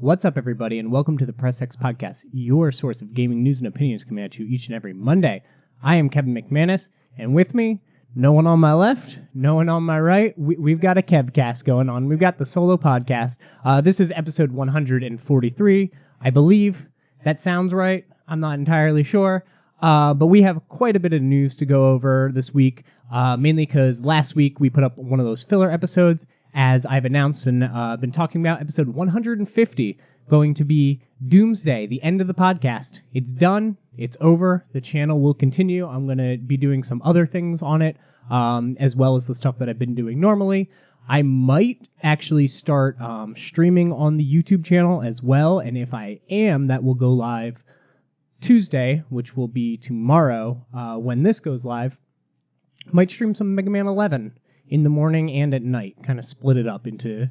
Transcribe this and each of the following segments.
What's up, everybody, and welcome to the Press X Podcast, your source of gaming news and opinions coming at you each and every Monday. I am Kevin McManus, and with me, no one on my left, no one on my right, we've got a Kevcast going on. We've got the solo podcast. This is episode 143, I believe. That sounds right. I'm not entirely sure. But we have quite a bit of news to go over this week, mainly because last week we put up one of those filler episodes, as I've announced and been talking about. Episode 150 going to be Doomsday, the end of the podcast. It's done. It's over. The channel will continue. I'm going to be doing some other things on it, as well as the stuff that I've been doing normally. I might actually start streaming on the YouTube channel as well, and if I am, that will go live Tuesday, which will be tomorrow when this goes live. Might stream some Mega Man 11 in the morning and at night, kind of split it up into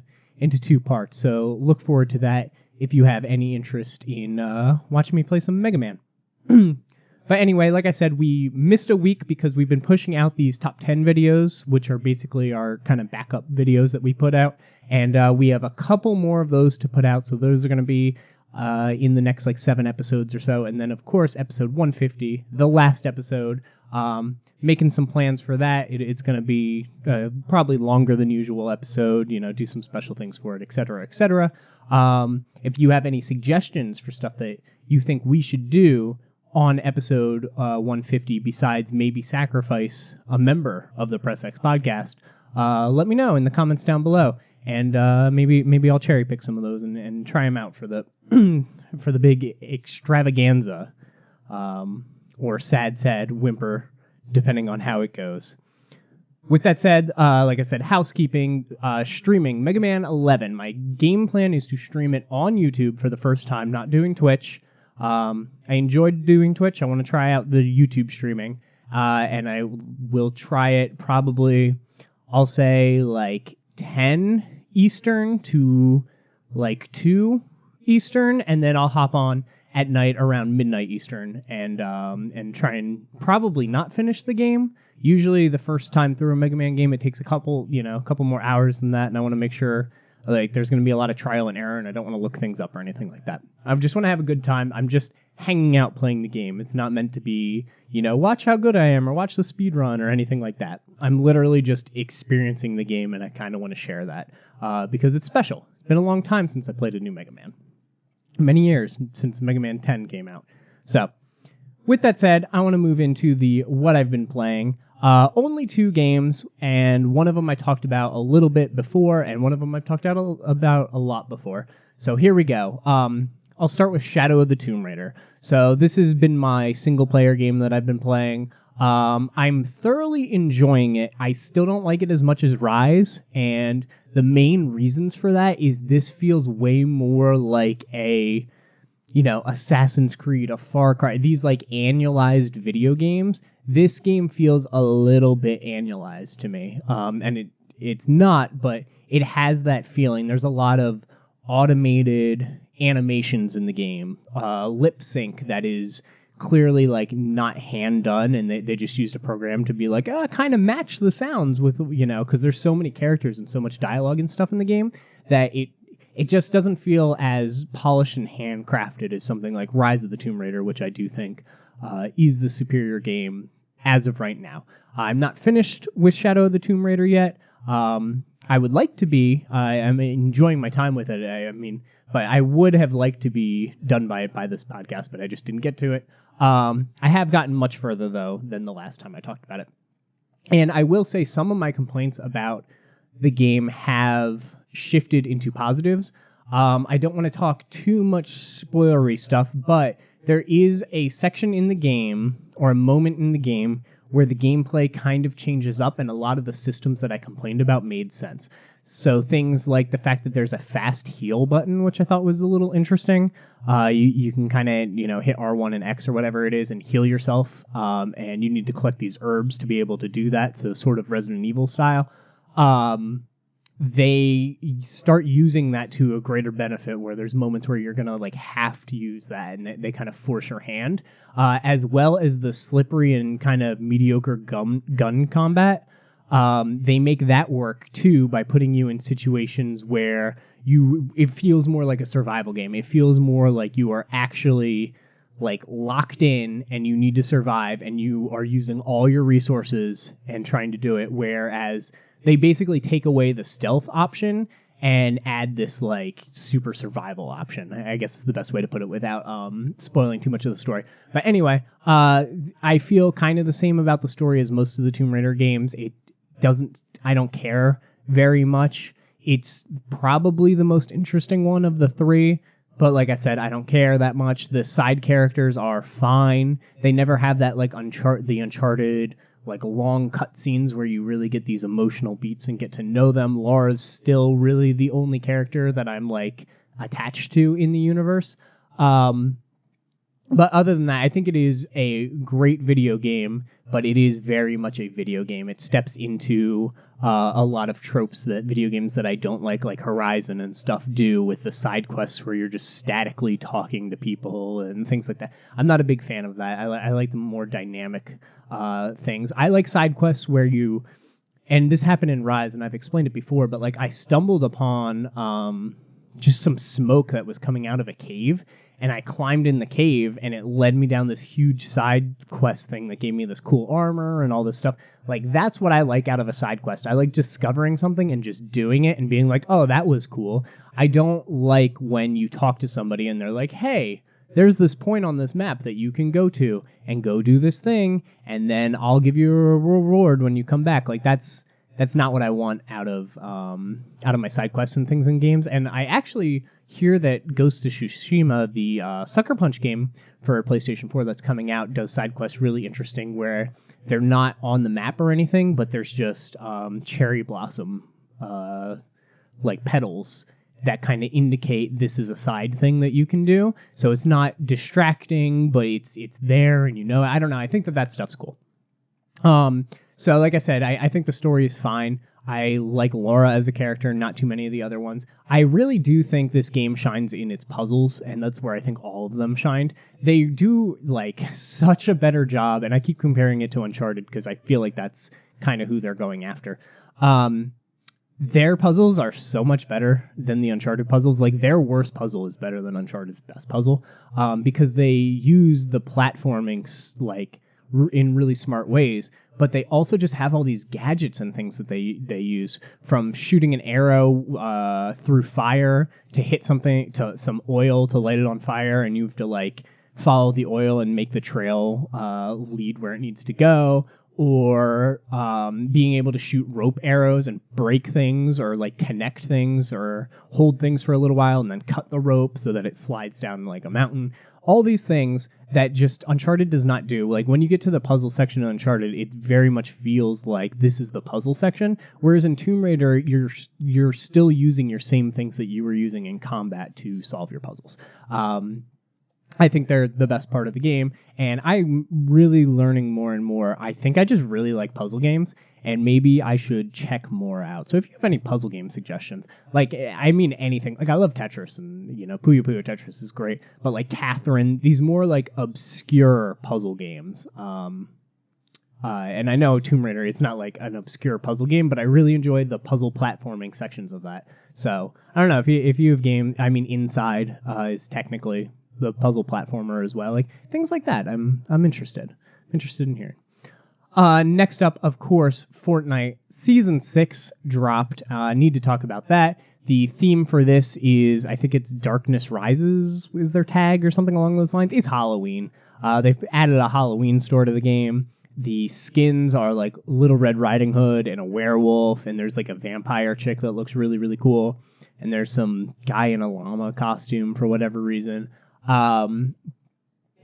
two parts. So look forward to that if you have any interest in watching me play some Mega Man. But anyway, like I said, we missed a week because we've been pushing out these top 10 videos, which are basically our kind of backup videos that we put out. And we have a couple more of those to put out. So those are going to be in the next 7 episodes or so. And then, of course, episode 150, the last episode, making some plans for that. It's going to be probably longer than usual episode, do some special things for it, etc., etc. If you have any suggestions for stuff that you think we should do on episode 150, besides maybe sacrifice a member of the Press X podcast, let me know in the comments down below. And maybe I'll cherry pick some of those and try them out for the for the big extravaganza, or sad whimper, depending on how it goes. With that said, like I said, housekeeping, streaming Mega Man 11. My game plan is to stream it on YouTube for the first time, not doing Twitch. I enjoyed doing Twitch. I want to try out the YouTube streaming, and I will try it probably, I'll say 10 Eastern to 2 Eastern, and then I'll hop on at night around midnight Eastern and try and probably not finish the game. Usually the first time through a Mega Man game, it takes a couple more hours than that, and I want to make sure there's going to be a lot of trial and error, and I don't want to look things up or anything like that. I just want to have a good time. I'm just hanging out playing the game. It's not meant to be, watch how good I am or watch the speed run or anything like that. I'm literally just experiencing the game, and I kind of want to share that because it's special. It's been a long time since I played a new Mega Man. Many years since Mega Man 10 came out. So, with that said, I want to move into what I've been playing. Only 2 games, and one of them I talked about a little bit before, and one of them I've talked about a lot before. So here we go. I'll start with Shadow of the Tomb Raider. So this has been my single-player game that I've been playing. I'm thoroughly enjoying it. I still don't like it as much as Rise, and the main reasons for that is this feels way more like a Assassin's Creed, a Far Cry, these annualized video games. This game feels a little bit annualized to me. And it's not, but it has that feeling. There's a lot of automated animations in the game. Lip sync that is clearly not hand done, and they just used a program to be kind of match the sounds with, because there's so many characters and so much dialogue and stuff in the game that it just doesn't feel as polished and handcrafted as something like Rise of the Tomb Raider, which I do think is the superior game as of right now. I'm not finished with Shadow of the Tomb Raider yet. I would like to be. I'm enjoying my time with it. But I would have liked to be done by this podcast, but I just didn't get to it. I have gotten much further, though, than the last time I talked about it. And I will say some of my complaints about the game have shifted into positives. I don't want to talk too much spoilery stuff, but there is a section in the game, or a moment in the game, where the gameplay kind of changes up, and a lot of the systems that I complained about made sense. So things like the fact that there's a fast heal button, which I thought was a little interesting. You can kind of, hit R1 and X or whatever it is and heal yourself. And you need to collect these herbs to be able to do that. So sort of Resident Evil style. They start using that to a greater benefit, where there's moments where you're going to have to use that, and they kind of force your hand, as well as the slippery and kind of mediocre gun combat. they make that work too by putting you in situations where it feels more like a survival game. It feels more like you are actually like locked in and you need to survive and you are using all your resources and trying to do it. Whereas they basically take away the stealth option and add this like super survival option. I guess is the best way to put it without spoiling too much of the story. But anyway, I feel kind of the same about the story as most of the Tomb Raider games. I don't care very much. It's probably the most interesting one of the three. But like I said, I don't care that much. The side characters are fine. They never have that like the Uncharted like long cutscenes where you really get these emotional beats and get to know them. Laura's still really the only character that I'm like attached to in the universe. But other than that, I think it is a great video game, but it is very much a video game. It steps into a lot of tropes that video games that I don't like Horizon and stuff, do with the side quests where you're just statically talking to people and things like that. I'm not a big fan of that. I like the more dynamic things. I like side quests where and this happened in Rise, and I've explained it before, but like I stumbled upon just some smoke that was coming out of a cave, and I climbed in the cave, and it led me down this huge side quest thing that gave me this cool armor and all this stuff. Like, that's what I like out of a side quest. I like discovering something and just doing it and being like, oh, that was cool. I don't like when you talk to somebody and they're like, hey, there's this point on this map that you can go to and go do this thing, and then I'll give you a reward when you come back. Like, that's not what I want out of my side quests and things in games. And I actually hear that Ghost of Tsushima, the Sucker Punch game for PlayStation 4 that's coming out, does side quests really interesting, where they're not on the map or anything, but there's just cherry blossom like petals that kind of indicate this is a side thing that you can do. So it's not distracting, but it's there, and you know, I don't know. I think that stuff's cool. So like I said, I think the story is fine. I like Laura as a character, not too many of the other ones. I really do think this game shines in its puzzles, and that's where I think all of them shined. They do like such a better job, and I keep comparing it to Uncharted because I feel like that's kind of who they're going after. Their puzzles are so much better than the Uncharted puzzles. Like, their worst puzzle is better than Uncharted's best puzzle, because they use the platforming like in really smart ways, but they also just have all these gadgets and things that they use, from shooting an arrow through fire to hit something, to some oil to light it on fire, and you have to like follow the oil and make the trail lead where it needs to go, or being able to shoot rope arrows and break things, or like connect things, or hold things for a little while and then cut the rope so that it slides down like a mountain. All these things that just Uncharted does not do. Like, when you get to the puzzle section of Uncharted, it very much feels like this is the puzzle section, whereas in Tomb Raider, you're still using your same things that you were using in combat to solve your puzzles. I think they're the best part of the game, and I'm really learning more and more. I think I just really like puzzle games, and maybe I should check more out. So if you have any puzzle game suggestions, like, I mean anything, like I love Tetris, and, you know, Puyo Puyo Tetris is great, but like Catherine, these more like obscure puzzle games. And I know Tomb Raider, it's not like an obscure puzzle game, but I really enjoyed the puzzle platforming sections of that. So I don't know if you have game, I mean Inside is technically the puzzle platformer as well, like things like that. I'm interested in hearing. Next up, of course, Fortnite Season 6 dropped. Need to talk about that. The theme for this is, I think it's Darkness Rises is their tag or something along those lines. It's Halloween. They've added a Halloween store to the game. The skins are like Little Red Riding Hood and a werewolf, and there's like a vampire chick that looks really, really cool. And there's some guy in a llama costume for whatever reason.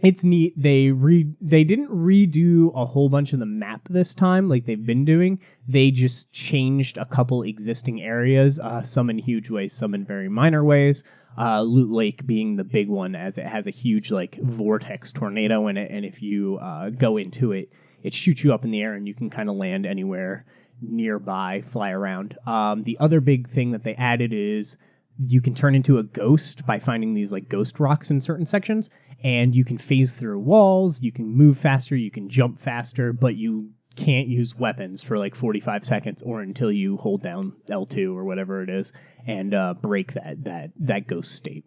It's neat. They didn't redo a whole bunch of the map this time like they've been doing. They just changed a couple existing areas, some in huge ways, some in very minor ways. Loot Lake being the big one, as it has a huge like vortex tornado in it, and if you go into it, it shoots you up in the air and you can kind of land anywhere nearby, fly around. The other big thing that they added is you can turn into a ghost by finding these like ghost rocks in certain sections, and you can phase through walls, you can move faster, you can jump faster, but you can't use weapons for like 45 seconds or until you hold down L2 or whatever it is and break that ghost state.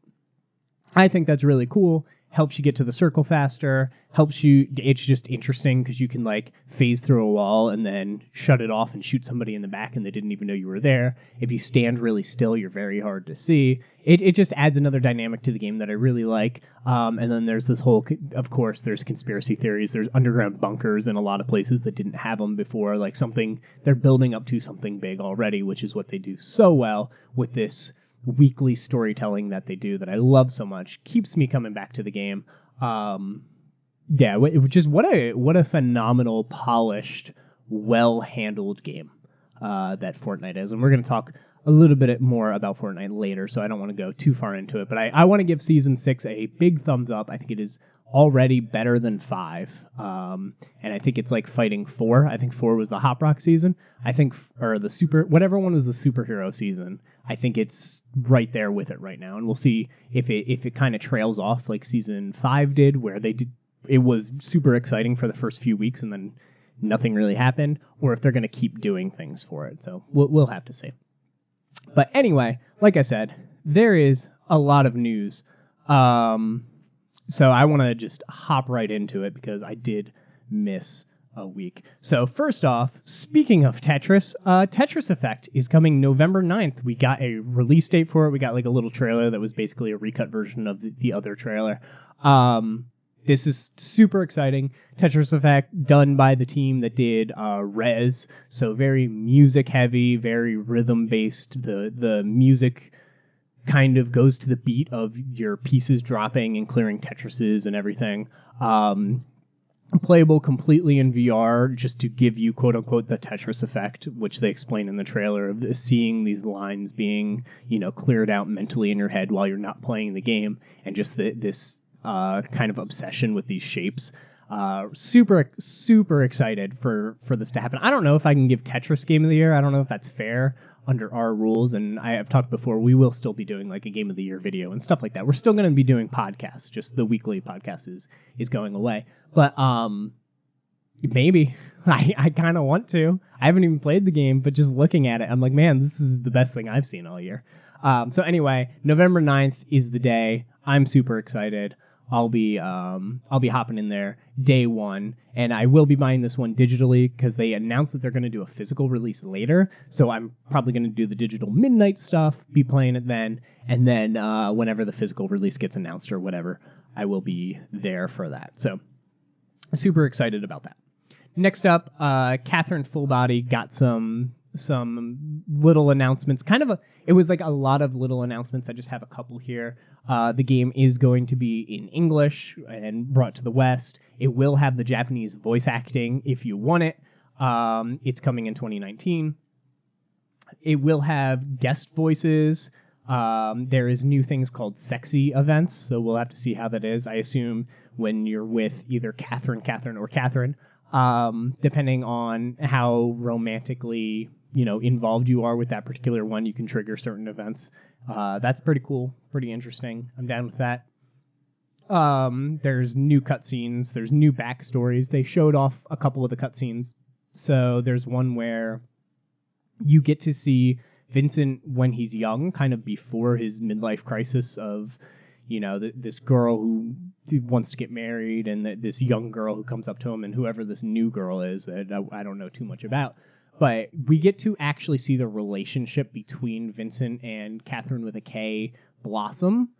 I think that's really cool. Helps you get to the circle faster. Helps you. It's just interesting because you can like phase through a wall and then shut it off and shoot somebody in the back and they didn't even know you were there. If you stand really still, you're very hard to see. It just adds another dynamic to the game that I really like. And then there's this whole, of course, there's conspiracy theories. There's underground bunkers in a lot of places that didn't have them before. Like something they're building up to something big already, which is what they do so well with this weekly storytelling that they do that I love so much. Keeps me coming back to the game. Just what a phenomenal, polished, well-handled game that Fortnite is. And we're going to talk a little bit more about Fortnite later, so I don't want to go too far into it. But I want to give Season 6 a big thumbs up. I think it is already better than 5. And I think it's like fighting 4. I think 4 was the Hop Rock season. I think, or the whatever one was the superhero season. I think it's right there with it right now. And we'll see if it kind of trails off like Season 5 did, where it was super exciting for the first few weeks and then nothing really happened, or if they're going to keep doing things for it. So we'll have to see. But anyway, like I said, there is a lot of news. So I want to just hop right into it because I did miss a week. So first off, speaking of Tetris, Tetris Effect is coming November 9th. We got a release date for it. We got like a little trailer that was basically a recut version of the other trailer. This is super exciting. Tetris Effect, done by the team that did Rez, so very music heavy, very rhythm based. The music kind of goes to the beat of your pieces dropping and clearing Tetrises and everything. Playable completely in VR, just to give you quote unquote the Tetris effect, which they explain in the trailer, of seeing these lines being, cleared out mentally in your head while you're not playing the game, and just this kind of obsession with these shapes. Super excited for this to happen. I don't know if I can give Tetris Game of the Year. I don't know if that's fair under our rules, and I have talked before, we will still be doing like a Game of the Year video and stuff like that. We're still going to be doing podcasts, just the weekly podcast is going away. But maybe. I kind of want to. I haven't even played the game, but just looking at it, I'm like, man, this is the best thing I've seen all year. So anyway, November 9th is the day. I'm super excited. I'll be hopping in there day one, and I will be buying this one digitally because they announced that they're going to do a physical release later. So I'm probably going to do the digital midnight stuff, be playing it then, and then whenever the physical release gets announced or whatever, I will be there for that. So super excited about that. Next up, Catherine Fullbody got some little announcements. It was like a lot of little announcements. I just have a couple here. The game is going to be in English and brought to the West. It will have the Japanese voice acting if you want it. It's coming in 2019. It will have guest voices. There is new things called sexy events, so we'll have to see how that is. I assume when you're with either Catherine, or Catherine, depending on how romantically involved you are with that particular one, you can trigger certain events. That's pretty cool, pretty interesting. I'm down with that. There's new cutscenes, there's new backstories. They showed off a couple of the cutscenes. So there's one where you get to see Vincent when he's young, kind of before his midlife crisis of, this girl who wants to get married, and this young girl who comes up to him, and whoever this new girl is that I don't know too much about. But we get to actually see the relationship between Vincent and Catherine with a K blossom,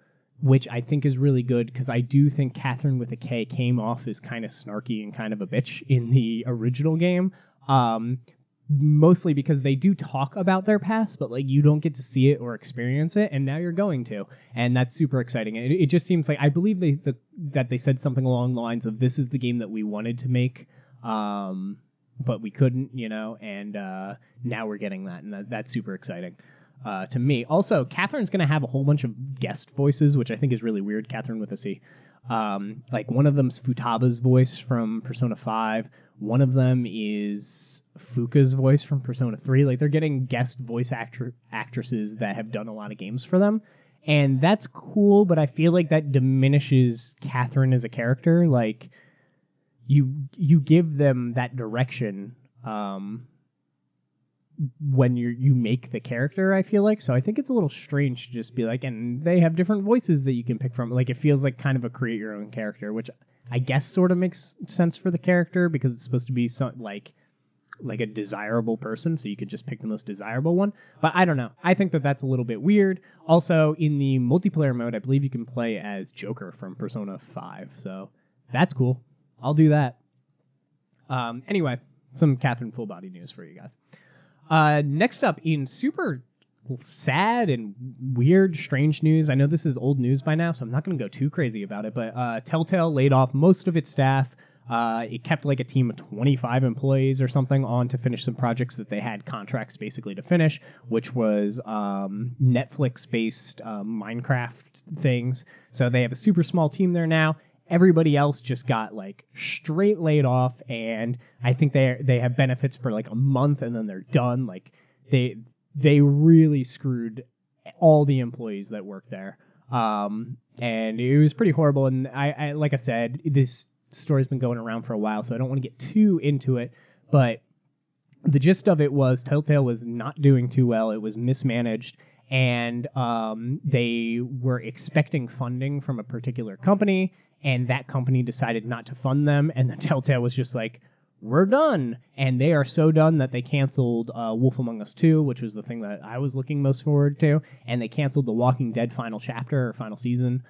which I think is really good, because I do think Catherine with a K came off as kind of snarky and kind of a bitch in the original game. Mostly because they do talk about their past, but you don't get to see it or experience it, and now you're going to, and that's super exciting. It just seems like, I believe that they said something along the lines of, this is the game that we wanted to make, but we couldn't, and now we're getting that, and that's super exciting to me. Also, Catherine's going to have a whole bunch of guest voices, which I think is really weird. Catherine with a C. One of them's Futaba's voice from Persona 5. One of them is Fuka's voice from Persona 3. They're getting guest voice actresses that have done a lot of games for them. And that's cool, but I feel like that diminishes Catherine as a character. you give them that direction when you make the character, I feel like. So I think it's a little strange to just be like, and they have different voices that you can pick from. Like, it feels like kind of a create your own character, which I guess sort of makes sense for the character because it's supposed to be like a desirable person, so you could just pick the most desirable one. But I don't know. I think that that's a little bit weird. Also, in the multiplayer mode, I believe you can play as Joker from Persona 5, so that's cool. I'll do that. Anyway, some Catherine Full Body news for you guys. Next up, in super sad and weird, strange news. I know this is old news by now, so I'm not going to go too crazy about it, but Telltale laid off most of its staff. It kept like a team of 25 employees or something on to finish some projects that they had contracts basically to finish, which was Netflix-based Minecraft things. So they have a super small team there now. Everybody else just got like straight laid off, and I think they have benefits for like a month and then they're done. Like they really screwed all the employees that work there. And it was pretty horrible. And I like I said, this story's been going around for a while, so I don't want to get too into it, but the gist of it was Telltale was not doing too well. It was mismanaged, and they were expecting funding from a particular company, and that company decided not to fund them, and then Telltale was just like, we're done. And they are so done that they canceled Wolf Among Us 2, which was the thing that I was looking most forward to, and they canceled The Walking Dead final chapter or final season.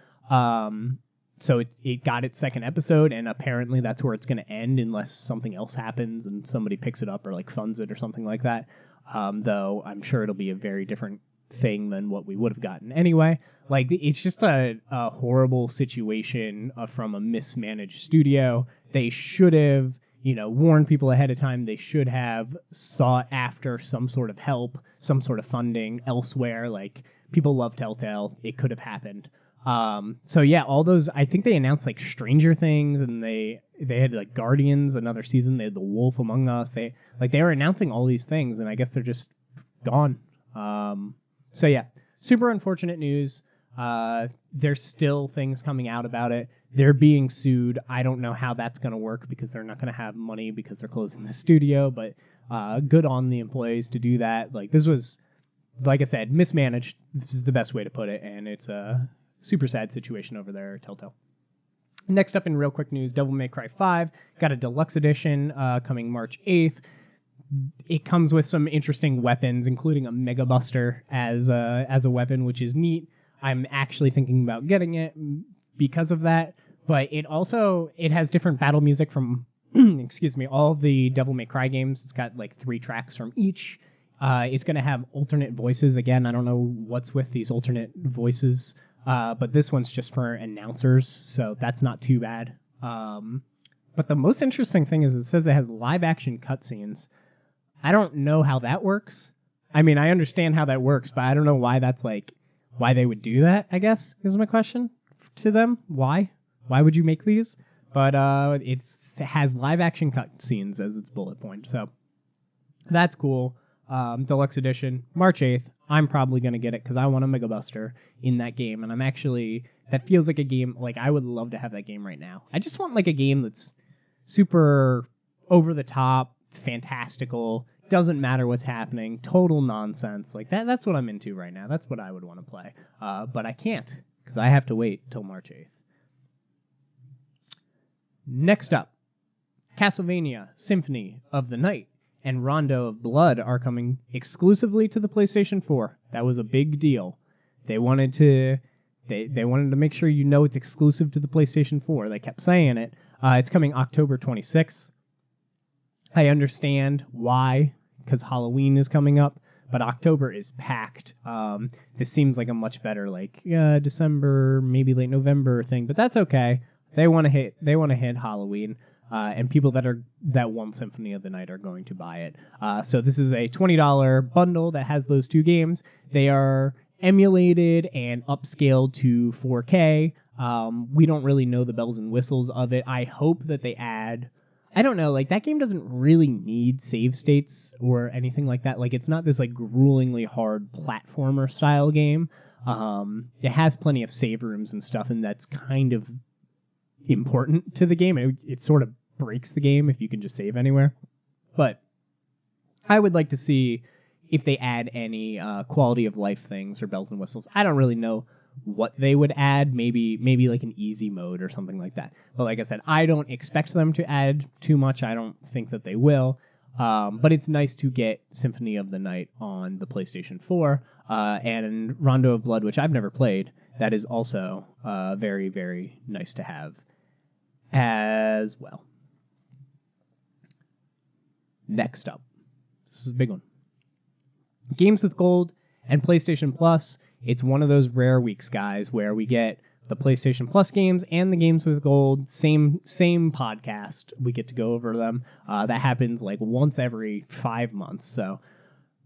So it got its second episode, and apparently that's where it's going to end unless something else happens and somebody picks it up or like funds it or something like that. Though I'm sure it'll be a very different thing than what we would have gotten anyway. Like, it's just a horrible situation from a mismanaged studio. They should have, warned people ahead of time. They should have sought after some sort of help, some sort of funding elsewhere. Like, people love Telltale. It could have happened. So yeah, all those, I think they announced like Stranger Things, and they had like Guardians, another season. They had The Wolf Among Us. They were announcing all these things, and I guess they're just gone. So yeah, super unfortunate news. There's still things coming out about it. They're being sued. I don't know how that's going to work because they're not going to have money because they're closing the studio, but good on the employees to do that. Like, this was, like I said, mismanaged. This is the best way to put it, and it's a super sad situation over there at Telltale. Next up in real quick news, Devil May Cry 5 got a deluxe edition coming March 8th. It comes with some interesting weapons, including a Mega Buster as a weapon, which is neat. I'm actually thinking about getting it because of that. But it has different battle music from all of the Devil May Cry games. It's got like 3 tracks from each. It's going to have alternate voices. Again, I don't know what's with these alternate voices, but this one's just for announcers, so that's not too bad. But the most interesting thing is it says it has live action cutscenes. I don't know how that works. I mean, I understand how that works, but I don't know why why they would do that, I guess, is my question to them. Why? Why would you make these? But it has live action cutscenes as its bullet point, so that's cool. Deluxe edition, March 8th. I'm probably going to get it because I want a Mega Buster in that game, and that feels like a game, like I would love to have that game right now. I just want like a game that's super over the top, fantastical, doesn't matter what's happening, total nonsense. Like that's what I'm into right now. That's what I would want to play. But I can't because I have to wait till March 8th. Next up, Castlevania Symphony of the Night and Rondo of Blood are coming exclusively to the PlayStation 4. That was a big deal. They wanted to make sure you know it's exclusive to the PlayStation 4. They kept saying it. It's coming October 26th. I understand why, because Halloween is coming up, but October is packed. This seems like a much better December, maybe late November thing, but that's okay. They want to hit Halloween. And people that want Symphony of the Night are going to buy it. So this is a $20 bundle that has those 2 games. They are emulated and upscaled to 4K. We don't really know the bells and whistles of it. I hope that they add... I don't know, like that game doesn't really need save states or anything like that. Like it's not this like gruelingly hard platformer style game. It has plenty of save rooms and stuff, and that's kind of important to the game. It's sort of breaks the game if you can just save anywhere. But I would like to see if they add any quality of life things or bells and whistles. I don't really know what they would add. Maybe like an easy mode or something like that. But like I said, I don't expect them to add too much. I don't think that they will. But it's nice to get Symphony of the Night on the PlayStation 4 and Rondo of Blood, which I've never played. That is also very, very nice to have as well. Next up. This is a big one. Games with Gold and PlayStation Plus. It's one of those rare weeks, guys, where we get the PlayStation Plus games and the Games with Gold, same podcast. We get to go over them. That happens like once every 5 months. So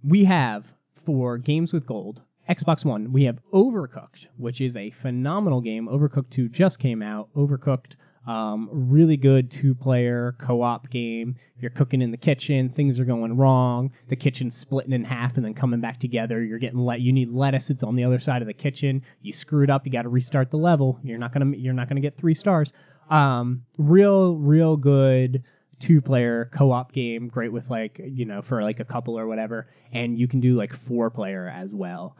we have, for Games with Gold, Xbox One, we have Overcooked, which is a phenomenal game. Overcooked 2 just came out. Overcooked, really good 2-player co-op game. You're cooking in the kitchen, things are going wrong, the kitchen's splitting in half and then coming back together. You're getting you need lettuce, it's on the other side of the kitchen. You screwed up, you got to restart the level. You're not gonna get 3 stars. Real good 2-player co-op game, great with for like a couple or whatever, and you can do like 4-player as well.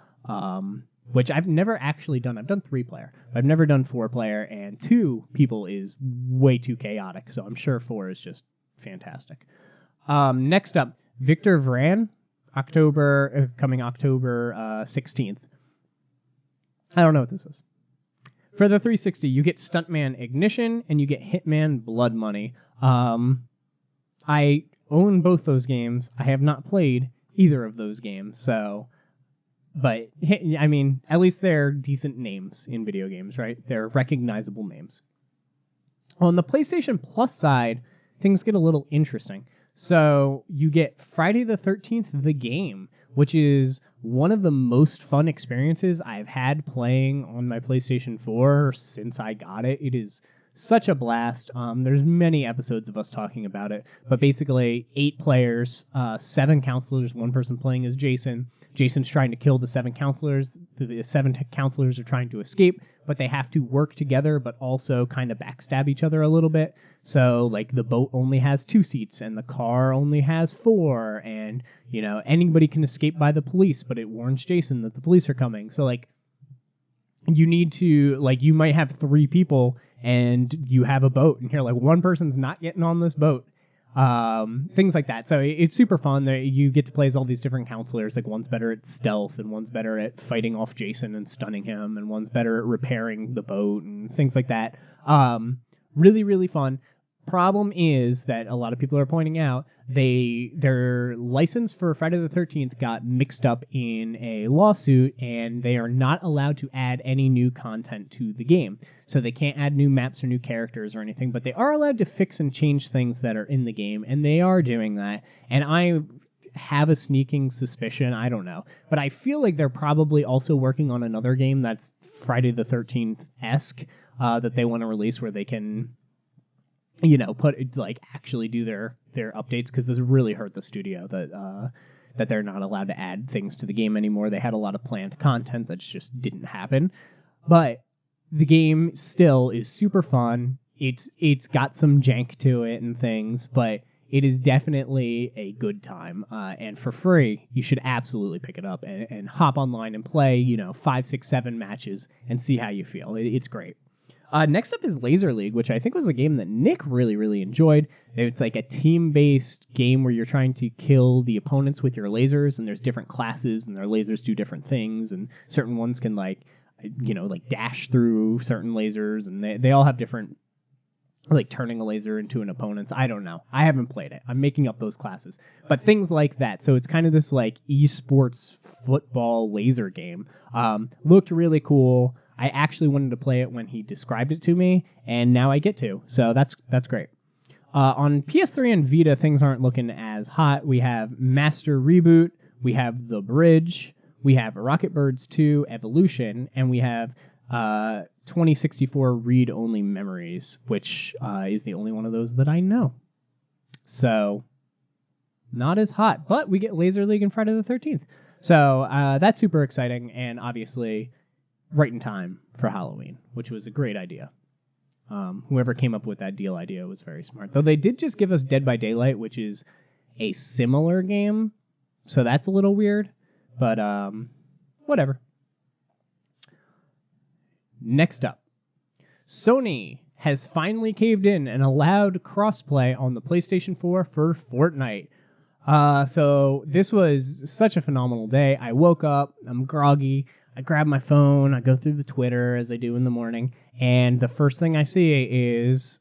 Which I've never actually done. I've done 3-player. I've never done 4-player, and 2 people is way too chaotic, so I'm sure 4 is just fantastic. Next up, Victor Vran, coming October 16th. I don't know what this is. For the 360, you get Stuntman Ignition, and you get Hitman Blood Money. I own both those games. I have not played either of those games, so... But, I mean, at least they're decent names in video games, right? They're recognizable names. On the PlayStation Plus side, things get a little interesting. So, you get Friday the 13th, the game, which is one of the most fun experiences I've had playing on my PlayStation 4 since I got it. It is such a blast. There's many episodes of us talking about it, but basically 8 players, 7 counselors, 1 person playing as Jason. Jason's trying to kill the 7 counselors. The 7 counselors are trying to escape, but they have to work together, but also kind of backstab each other a little bit. So, like, the boat only has 2 seats, and the car only has 4, and, anybody can escape by the police, but it warns Jason that the police are coming. So, like, you need to, you might have 3 people, and you have a boat, and you're like, 1 person's not getting on this boat. Things like that. So it's super fun. You get to play as all these different counselors. Like, one's better at stealth, and one's better at fighting off Jason and stunning him, and one's better at repairing the boat and things like that. Really, really fun. Problem is that a lot of people are pointing out their license for Friday the 13th got mixed up in a lawsuit, and they are not allowed to add any new content to the game. So they can't add new maps or new characters or anything, but they are allowed to fix and change things that are in the game, and they are doing that. And I have a sneaking suspicion, I don't know, but I feel like they're probably also working on another game that's Friday the 13th-esque that they want to release, where they can actually do their updates, because this really hurt the studio that they're not allowed to add things to the game anymore. They had a lot of planned content that just didn't happen. But the game still is super fun. It's got some jank to it and things, but it is definitely a good time. And for free, you should absolutely pick it up and hop online and play, 5, 6, 7 matches and see how you feel. It's great. Next up is Laser League, which I think was a game that Nick really, really enjoyed. It's like a team-based game where you're trying to kill the opponents with your lasers, and there's different classes, and their lasers do different things, and certain ones can dash through certain lasers, and they all have different, turning a laser into an opponent's. I don't know. I haven't played it. I'm making up those classes. But things like that. So it's kind of this esports football laser game. Looked really cool. I actually wanted to play it when he described it to me, and now I get to. So that's great. On PS3 and Vita, things aren't looking as hot. We have Master Reboot, we have The Bridge, we have Rocket Birds 2 Evolution, and we have 2064 Read-Only Memories, which is the only one of those that I know. So, not as hot, but we get Laser League and Friday the 13th. So, that's super exciting, and obviously right in time for Halloween, which was a great idea. Whoever came up with that deal idea was very smart. Though they did just give us Dead by Daylight, which is a similar game, so that's a little weird. But whatever. Next up, Sony has finally caved in and allowed crossplay on the PlayStation 4 for Fortnite. So this was such a phenomenal day. I woke up, I'm groggy, I grab my phone, I go through the Twitter as I do in the morning, and the first thing I see is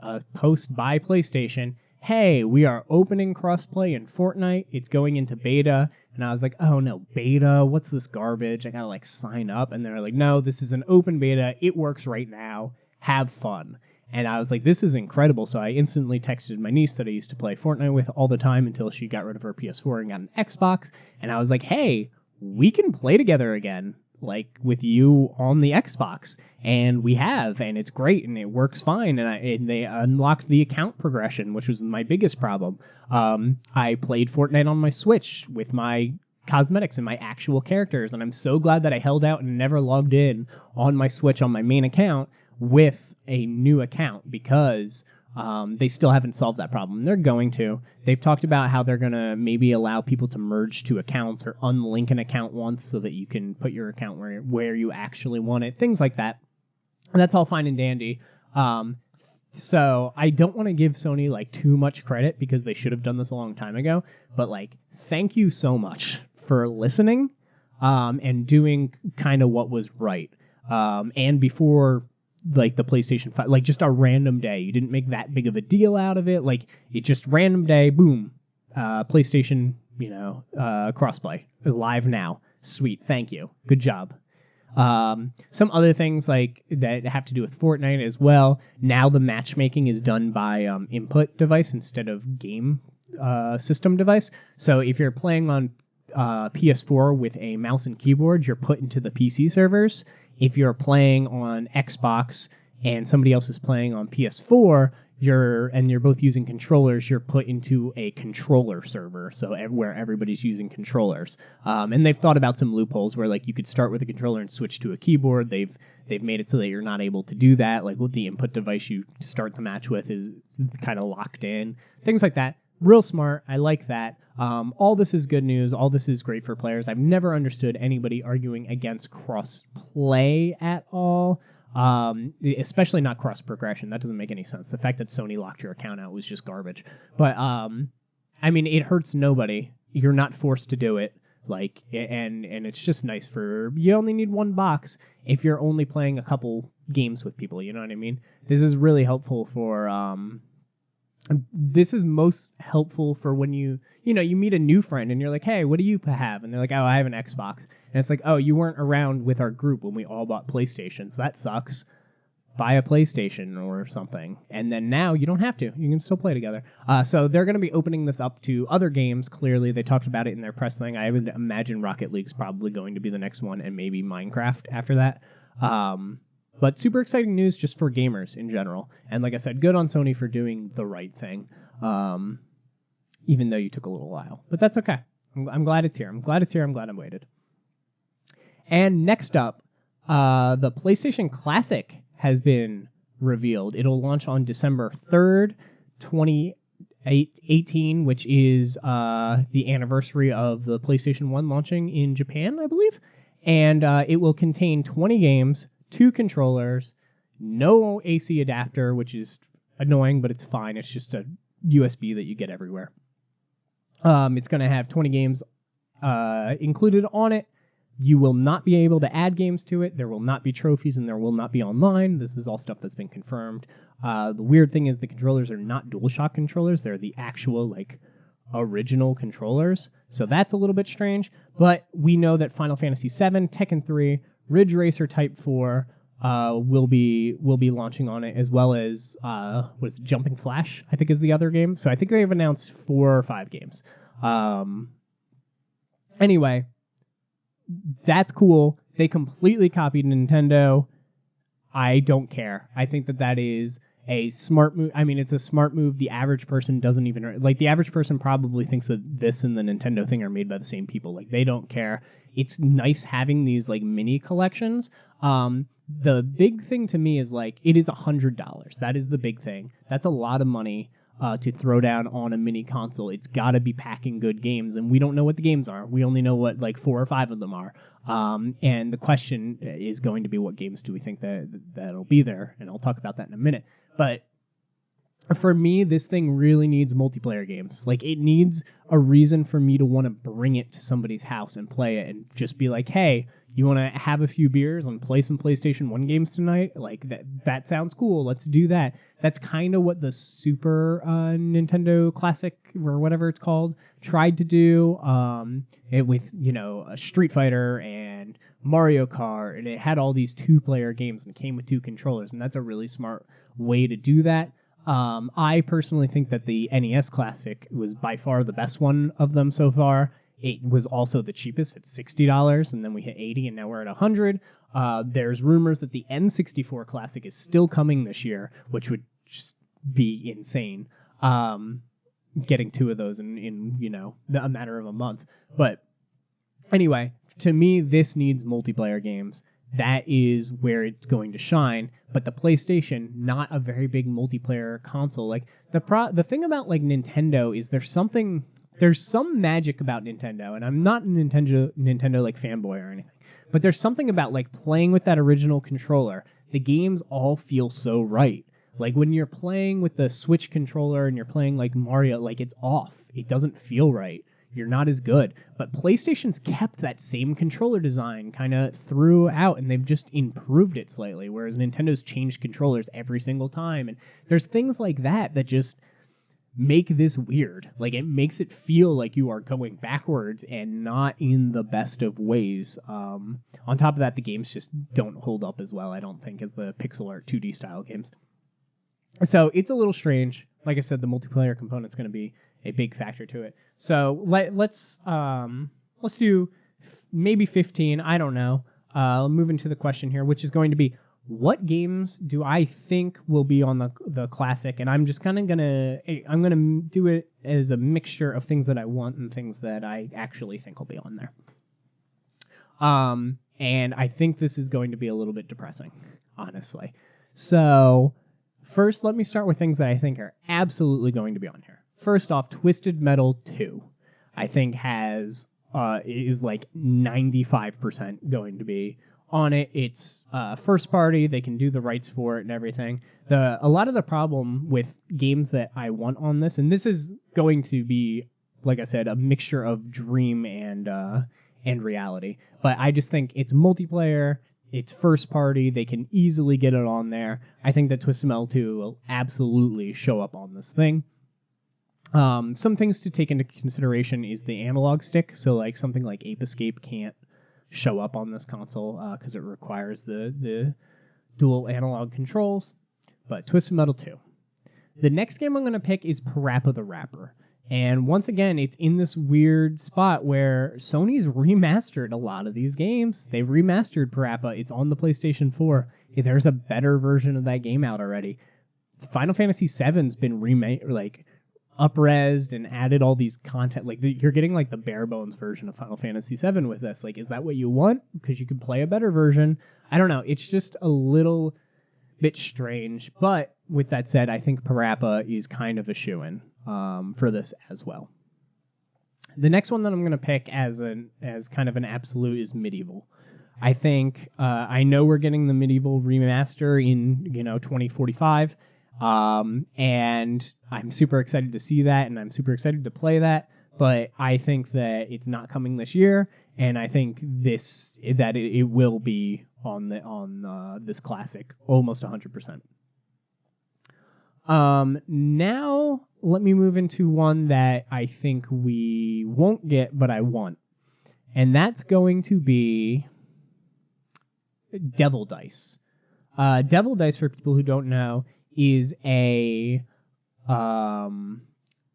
a post by PlayStation. Hey, we are opening crossplay in Fortnite. It's going into beta. And I was like, oh no, beta? What's this garbage? I gotta sign up. And they're like, no, this is an open beta. It works right now. Have fun. And I was like, this is incredible. So I instantly texted my niece that I used to play Fortnite with all the time until she got rid of her PS4 and got an Xbox. And I was like, hey, we can play together again, with you on the Xbox. And we have, and it's great, and it works fine. And they unlocked the account progression, which was my biggest problem. I played Fortnite on my Switch with my cosmetics and my actual characters, and I'm so glad that I held out and never logged in on my Switch on my main account with a new account, because they still haven't solved that problem. They're going to. They've talked about how they're going to maybe allow people to merge two accounts or unlink an account once so that you can put your account where you actually want it, things like that. And that's all fine and dandy. So I don't want to give Sony too much credit, because they should have done this a long time ago. But thank you so much for listening and doing kind of what was right. And before the PlayStation 5, just a random day. You didn't make that big of a deal out of it. It's just random day, boom, PlayStation, crossplay, live now. Sweet, thank you. Good job. Some other things that have to do with Fortnite as well. Now the matchmaking is done by input device instead of game system device. So if you're playing on PS4 with a mouse and keyboard, you're put into the PC servers. If you're playing on Xbox and somebody else is playing on PS4, you're both using controllers, you're put into a controller server, so where everybody's using controllers. And they've thought about some loopholes where you could start with a controller and switch to a keyboard. They've made it so that you're not able to do that. With the input device you start the match with is kind of locked in. Things like that. Real smart. I like that. All this is good news. All this is great for players. I've never understood anybody arguing against cross-play at all, especially not cross-progression. That doesn't make any sense. The fact that Sony locked your account out was just garbage. But, it hurts nobody. You're not forced to do it. And it's just nice you only need one box if you're only playing a couple games with people. You know what I mean? This is really helpful for... This is most helpful for when you meet a new friend and you're like, hey, what do you have? And they're like, oh, I have an Xbox. And it's like, oh, you weren't around with our group when we all bought PlayStations. That sucks. Buy a PlayStation or something. And then now you don't have to. You can still play together. So they're going to be opening this up to other games. Clearly, they talked about it in their press thing. I would imagine Rocket League's probably going to be the next one, and maybe Minecraft after that. But super exciting news just for gamers in general. And like I said, good on Sony for doing the right thing, even though you took a little while. But that's okay. I'm glad it's here. I'm glad I waited. And next up, the PlayStation Classic has been revealed. It'll launch on December 3rd, 2018, which is the anniversary of the PlayStation 1 launching in Japan, I believe. And it will contain 20 games, 2 controllers, no AC adapter, which is annoying, but it's fine. It's just a USB that you get everywhere. It's going to have 20 games included on it. You will not be able to add games to it. There will not be trophies, and there will not be online. This is all stuff that's been confirmed. The weird thing is the controllers are not DualShock controllers. They're the actual, original controllers. So that's a little bit strange. But we know that Final Fantasy VII, Tekken 3, Ridge Racer Type 4 will be launching on it, as well as Jumping Flash, I think, is the other game. So I think they've announced 4 or 5 games. Anyway, that's cool. They completely copied Nintendo. I don't care. I think that is a smart move. I mean, it's a smart move. The average person doesn't even... the average person probably thinks that this and the Nintendo thing are made by the same people. They don't care. It's nice having these, mini collections. the big thing to me is like it is $100. That is the big thing. That's a lot of money to throw down on a mini console. It's got to be packing good games, and we don't know what the games are. We only know what like 4 or 5 of them are. And the question is going to be, what games do we think that'll be there? And I'll talk about that in a minute. But for me, this thing really needs multiplayer games. Like, it needs a reason for me to want to bring it to somebody's house and play it, and just be like, hey, you want to have a few beers and play some PlayStation 1 games tonight? Like, that sounds cool. Let's do that. That's kind of what the Super Nintendo Classic, or whatever it's called, tried to do with, Street Fighter and Mario Kart. And it had all these 2-player games, and it came with 2 controllers. And that's a really smart way to do that. I personally think that the NES Classic was by far the best one of them so far. It was also the cheapest at $60, and then we hit $80, and now we're at $100. There's rumors that the N64 Classic is still coming this year, which would just be insane. Getting 2 of those in a matter of a month. But anyway, to me, this needs multiplayer games. That is where it's going to shine. But the PlayStation, not a very big multiplayer console. Like the thing about like Nintendo is there's some magic about Nintendo, and I'm not a Nintendo like fanboy or anything, but there's something about like playing with that original controller. The games all feel so right. Like when you're playing with the Switch controller and you're playing like Mario, like it's off. It doesn't feel right. You're not as good. But PlayStation's kept that same controller design kind of throughout, and they've just improved it slightly, whereas Nintendo's changed controllers every single time. And there's things like that just make this weird. Like, it makes it feel like you are going backwards and not in the best of ways. On top of that, the games just don't hold up as well, I don't think, as the pixel art 2D style games. So it's a little strange. Like I said, the multiplayer component's going to be a big factor to it. So let's do maybe 15. I don't know. I'll move into the question here, which is going to be, what games do I think will be on the Classic? And I'm just kind of I'm gonna do it as a mixture of things that I want and things that I actually think will be on there. And I think this is going to be a little bit depressing, honestly. So first, let me start with things that I think are absolutely going to be on here. First off, Twisted Metal 2, I think is like 95% going to be on it. It's first party. They can do the rights for it and everything. A lot of the problem with games that I want on this, and this is going to be, like I said, a mixture of dream and reality. But I just think it's multiplayer. It's first party. They can easily get it on there. I think that Twisted Metal 2 will absolutely show up on this thing. Some things to take into consideration is the analog stick. So like something like Ape Escape can't show up on this console because it requires the dual analog controls. But Twisted Metal 2. The next game I'm going to pick is Parappa the Rapper. And once again, it's in this weird spot where Sony's remastered a lot of these games. They've remastered Parappa. It's on the PlayStation 4. There's a better version of that game out already. Final Fantasy VII's been remade, like up-resed and added all these content. Like you're getting like the bare bones version of Final Fantasy VII with this. Like, is that what you want? Because you can play a better version. I don't know. It's just a little bit strange. But with that said, I think Parappa is kind of a shoo-in for this as well. The next one that I'm going to pick as kind of an absolute is Medieval. I think I know we're getting the Medieval remaster in 2045. And I'm super excited to see that, and I'm super excited to play that, but I think that it's not coming this year, and I think it will be on this Classic almost 100%. Now let me move into one that I think we won't get, but I want, and that's going to be Devil Dice. Devil Dice, for people who don't know, is a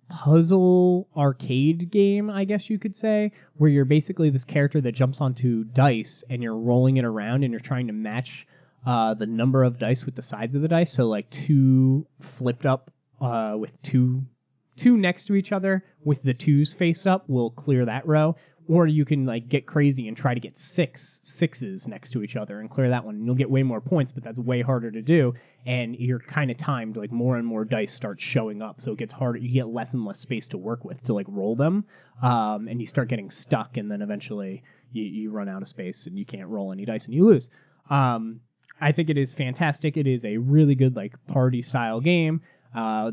puzzle arcade game, I guess you could say, where you're basically this character that jumps onto dice and you're rolling it around and you're trying to match the number of dice with the sides of the dice. So like 2 flipped up with two next to each other with the 2s face up will clear that row. Or you can like get crazy and try to get sixes next to each other and clear that one. And you'll get way more points, but that's way harder to do. And you're kind of timed, like more and more dice start showing up. So it gets harder. You get less and less space to work with to like roll them. And you start getting stuck, and then eventually you run out of space and you can't roll any dice and you lose. I think it is fantastic. It is a really good like party style game,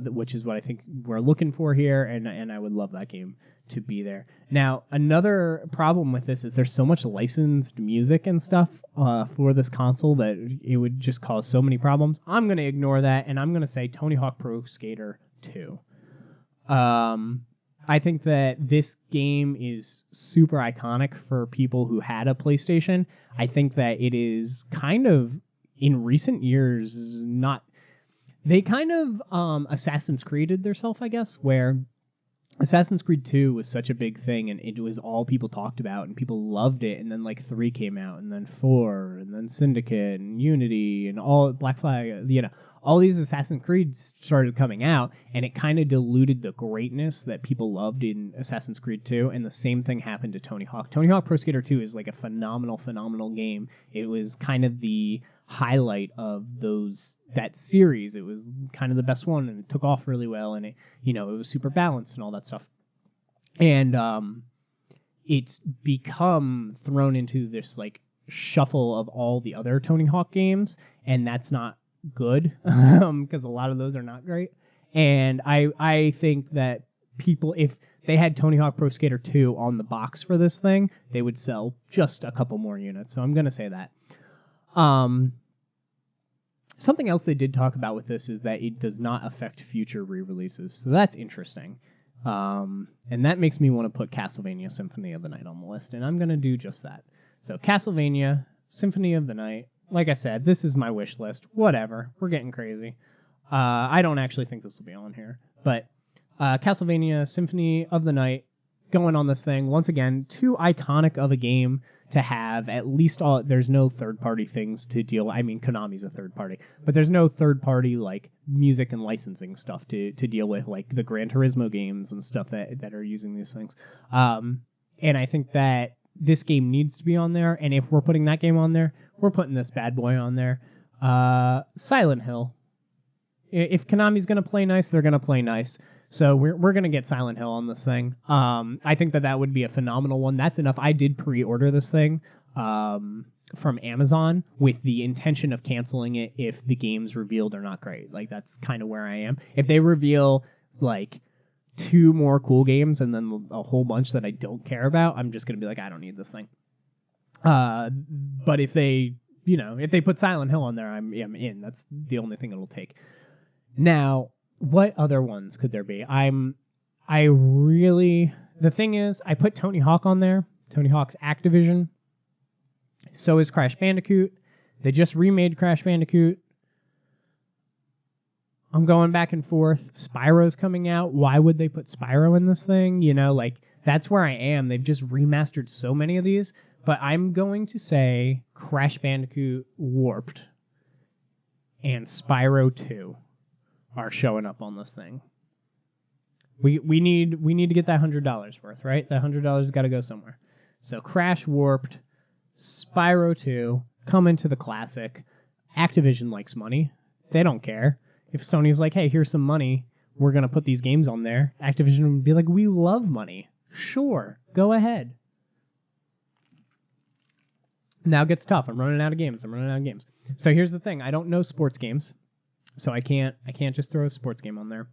which is what I think we're looking for here. And I would love that game to be there. Now, another problem with this is there's so much licensed music and stuff for this console that it would just cause so many problems. I'm going to ignore that, and I'm going to say Tony Hawk Pro Skater 2. I think that this game is super iconic for people who had a PlayStation. I think that it is kind of, in recent years, not... They kind of Assassin's Creeded themselves, I guess, where Assassin's Creed 2 was such a big thing, and it was all people talked about, and people loved it, and then like 3 came out, and then 4, and then Syndicate, and Unity, and all Black Flag, all these Assassin's Creeds started coming out, and it kind of diluted the greatness that people loved in Assassin's Creed 2, and the same thing happened to Tony Hawk. Tony Hawk Pro Skater 2 is like a phenomenal game. It was kind of the highlight of that series. It was kind of the best one, and it took off really well, and it was super balanced and all that stuff. And it's become thrown into this like shuffle of all the other Tony Hawk games, and that's not good because a lot of those are not great. And I think that people, if they had Tony Hawk Pro Skater 2 on the box for this thing, they would sell just a couple more units. So I'm going to say that. Something else they did talk about with this is that it does not affect future re-releases. So that's interesting. And that makes me want to put Castlevania Symphony of the Night on the list, and I'm going to do just that. So Castlevania Symphony of the Night. Like I said, this is my wish list. Whatever. We're getting crazy. I don't actually think this will be on here. But Castlevania Symphony of the Night going on this thing. Once again, too iconic of a game to have at least all. There's no third-party things to deal. I mean, Konami's a third party, but there's no third-party like music and licensing stuff to deal with, like the Gran Turismo games and stuff that are using these things. And I think that this game needs to be on there. And if we're putting that game on there, we're putting this bad boy on there. Silent Hill. If Konami's going to play nice, they're going to play nice. So we're going to get Silent Hill on this thing. I think that would be a phenomenal one. That's enough. I did pre-order this thing from Amazon with the intention of canceling it if the games revealed are not great. Like, that's kind of where I am. If they reveal, like, 2 more cool games and then a whole bunch that I don't care about, I'm just going to be like, I don't need this thing. But if they put Silent Hill on there, I'm in. That's the only thing it'll take. Now, what other ones could there be? The thing is, I put Tony Hawk on there. Tony Hawk's Activision. So is Crash Bandicoot. They just remade Crash Bandicoot. I'm going back and forth. Spyro's coming out. Why would they put Spyro in this thing? That's where I am. They've just remastered so many of these. But I'm going to say Crash Bandicoot Warped and Spyro 2 are showing up on this thing. We need to get that $100 worth, right? That $100 got to go somewhere. So Crash Warped, Spyro 2, come into the classic. Activision likes money. They don't care. If Sony's like, hey, here's some money, we're going to put these games on there, Activision would be like, we love money. Sure, go ahead. Now it gets tough. I'm running out of games. So here's the thing. I don't know sports games. So I can't just throw a sports game on there.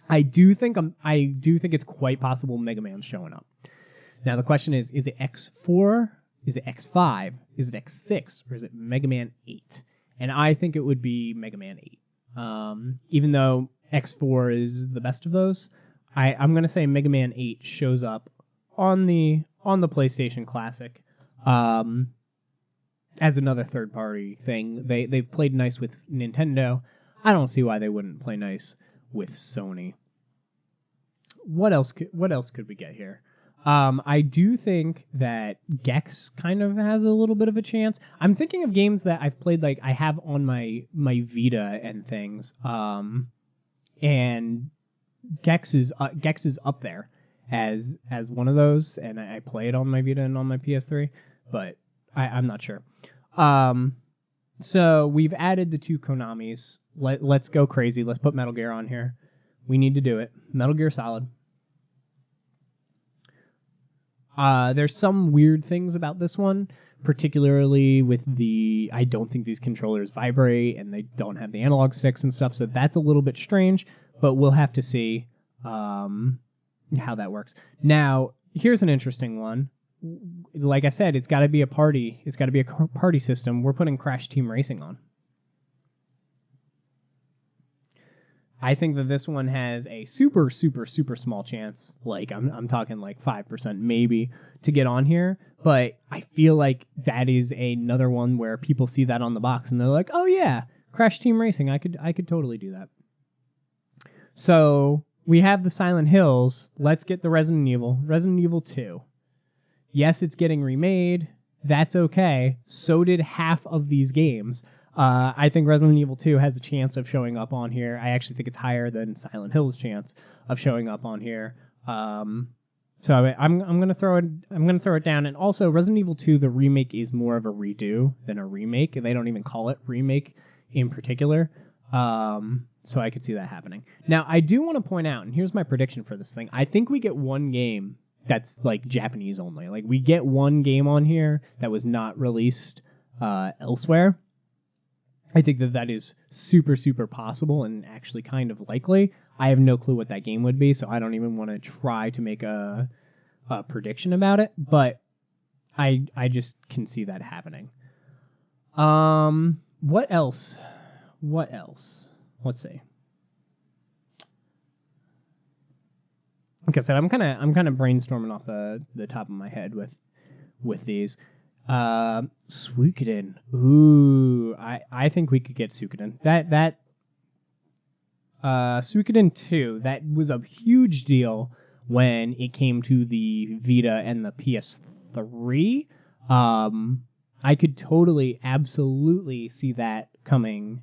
I do think it's quite possible Mega Man's showing up. Now the question is it X4? Is it X5? Is it X6? Or is it Mega Man 8? And I think it would be Mega Man 8. Even though X4 is the best of those, I'm going to say Mega Man 8 shows up on the PlayStation Classic as another third-party thing. They've played nice with Nintendo. I don't see why they wouldn't play nice with Sony. What else could we get here? I do think that Gex kind of has a little bit of a chance. I'm thinking of games that I've played, like I have on my Vita and things. And Gex is up there. as one of those, and I play it on my Vita and on my PS3, but I'm not sure. So we've added the 2 Konamis. Let's go crazy. Let's put Metal Gear on here. We need to do it. Metal Gear Solid. There's some weird things about this one, particularly with I don't think these controllers vibrate and they don't have the analog sticks and stuff, so that's a little bit strange, but we'll have to see how that works. Now, here's an interesting one. Like I said, it's got to be a party. It's got to be a party system. We're putting Crash Team Racing on. I think that this one has a super, super, super small chance. Like I'm talking like 5% maybe to get on here. But I feel like that is another one where people see that on the box and they're like, oh yeah, Crash Team Racing. I could totally do that. So we have the Silent Hills. Let's get the Resident Evil. Resident Evil 2. Yes, it's getting remade. That's okay. So did half of these games. I think Resident Evil 2 has a chance of showing up on here. I actually think it's higher than Silent Hill's chance of showing up on here. So I'm gonna throw it down. And also, Resident Evil 2, the remake is more of a redo than a remake. They don't even call it remake in particular. So I could see that happening. Now, I do want to point out, and here's my prediction for this thing. I think we get one game that's like Japanese only. Like we get one game on here that was not released elsewhere. I think that is super, super possible and actually kind of likely. I have no clue what that game would be, so I don't even want to try to make a prediction about it, but I just can see that happening. What else? Let's see. Like I said, I'm kind of brainstorming off the top of my head with these. Suikoden. Ooh, I think we could get Suikoden. That Suikoden 2, that was a huge deal when it came to the Vita and the PS3. I could totally, absolutely see that coming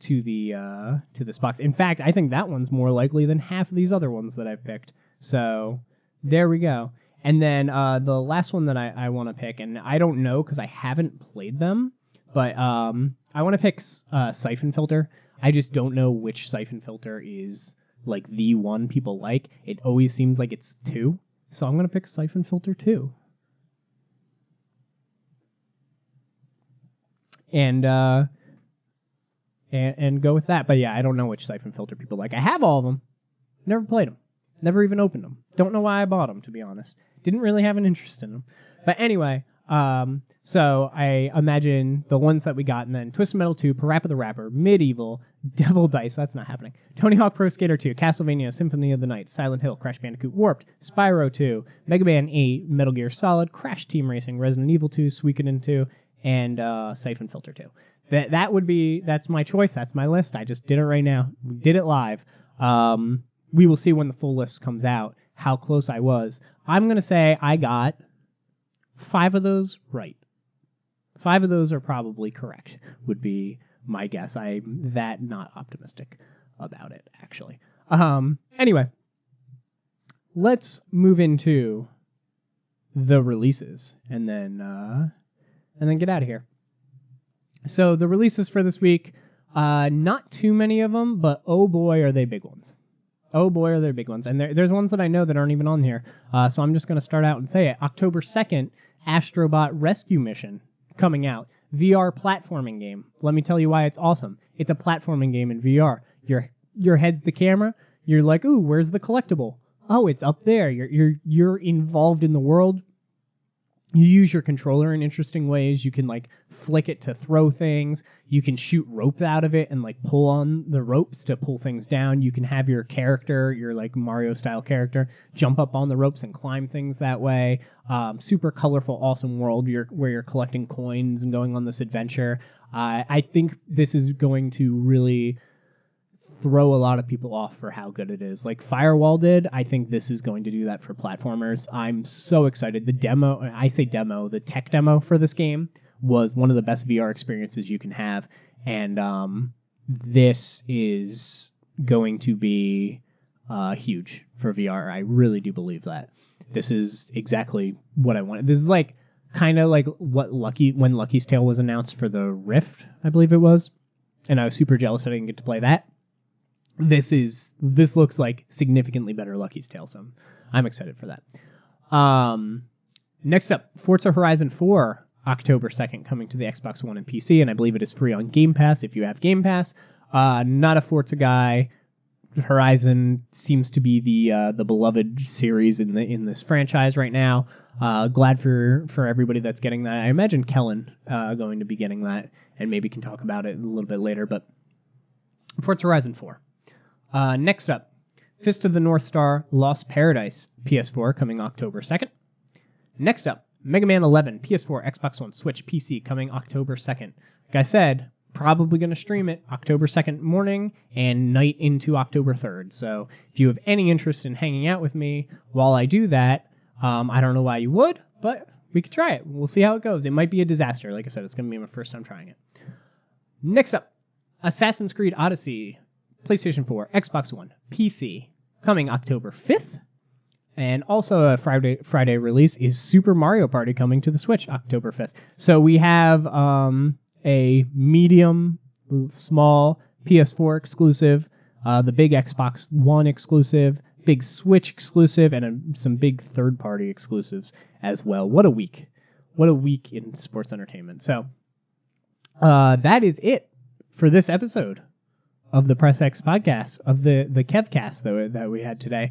to this box. In fact, I think that one's more likely than half of these other ones that I've picked. So there we go. And then the last one that I want to pick, and I don't know because I haven't played them, but I want to pick Siphon Filter. I just don't know which Siphon Filter is like the one people like. It always seems like it's 2, so I'm going to pick Siphon Filter 2. And go with that. But yeah, I don't know which Siphon Filter people like. I have all of them. Never played them. Never even opened them. Don't know why I bought them, to be honest. Didn't really have an interest in them. But anyway, so I imagine the ones that we got, and then Twisted Metal 2, Parappa the Rapper, Medieval, Devil Dice, that's not happening, Tony Hawk Pro Skater 2, Castlevania, Symphony of the Night, Silent Hill, Crash Bandicoot Warped, Spyro 2, Mega Man 8, Metal Gear Solid, Crash Team Racing, Resident Evil 2, Suikoden 2, and Siphon Filter 2. That's my choice. That's my list. I just did it right now. We did it live. We will see when the full list comes out how close I was. I'm going to say I got 5 of those right. 5 of those are probably correct, would be my guess. I'm that not optimistic about it, actually. Anyway, let's move into the releases and then get out of here. So the releases for this week, not too many of them, but oh boy, are they big ones. Oh boy, are there big ones. And there's ones that I know that aren't even on here. So I'm just going to start out and say it. October 2nd, Astrobot Rescue Mission coming out. VR platforming game. Let me tell you why it's awesome. It's a platforming game in VR. Your head's the camera. You're like, ooh, where's the collectible? Oh, it's up there. You're involved in the world. You use your controller in interesting ways. You can like flick it to throw things. You can shoot rope out of it and like pull on the ropes to pull things down. You can have your character, your like Mario style character, jump up on the ropes and climb things that way. Super colorful, awesome world where you're collecting coins and going on this adventure. I think this is going to really throw a lot of people off for how good it is. Like Firewall did, I think this is going to do that for platformers. I'm so excited. The tech demo for this game was one of the best VR experiences you can have. And this is going to be huge for VR. I really do believe that. This is exactly what I wanted. This is like kind of like what when Lucky's Tale was announced for the Rift, I believe it was. And I was super jealous I didn't get to play that. This looks like significantly better Lucky's Tale, so I'm excited for that. Next up, Forza Horizon 4, October 2nd, coming to the Xbox One and PC, and I believe it is free on Game Pass if you have Game Pass. Not a Forza guy. Horizon seems to be the beloved series in this franchise right now. Glad for everybody that's getting that. I imagine Kellen going to be getting that, and maybe can talk about it a little bit later. But Forza Horizon 4. Next up, Fist of the North Star Lost Paradise, PS4, coming October 2nd. Next up, Mega Man 11, PS4, Xbox One, Switch, PC, coming October 2nd. Like I said, probably going to stream it October 2nd morning and night into October 3rd. So if you have any interest in hanging out with me while I do that, I don't know why you would, but we could try it. We'll see how it goes. It might be a disaster. Like I said, it's going to be my first time trying it. Next up, Assassin's Creed Odyssey, PlayStation 4, Xbox One, PC, coming October 5th. And also a Friday release is Super Mario Party coming to the Switch October 5th. So we have a medium, small PS4 exclusive, the big Xbox One exclusive, big Switch exclusive, and some big third-party exclusives as well. What a week. What a week in sports entertainment. So that is it for this episode of the Press X podcast, of the Kevcast that we had today.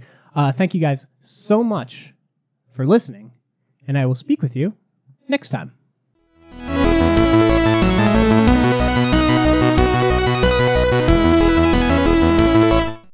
Thank you guys so much for listening, and I will speak with you next time.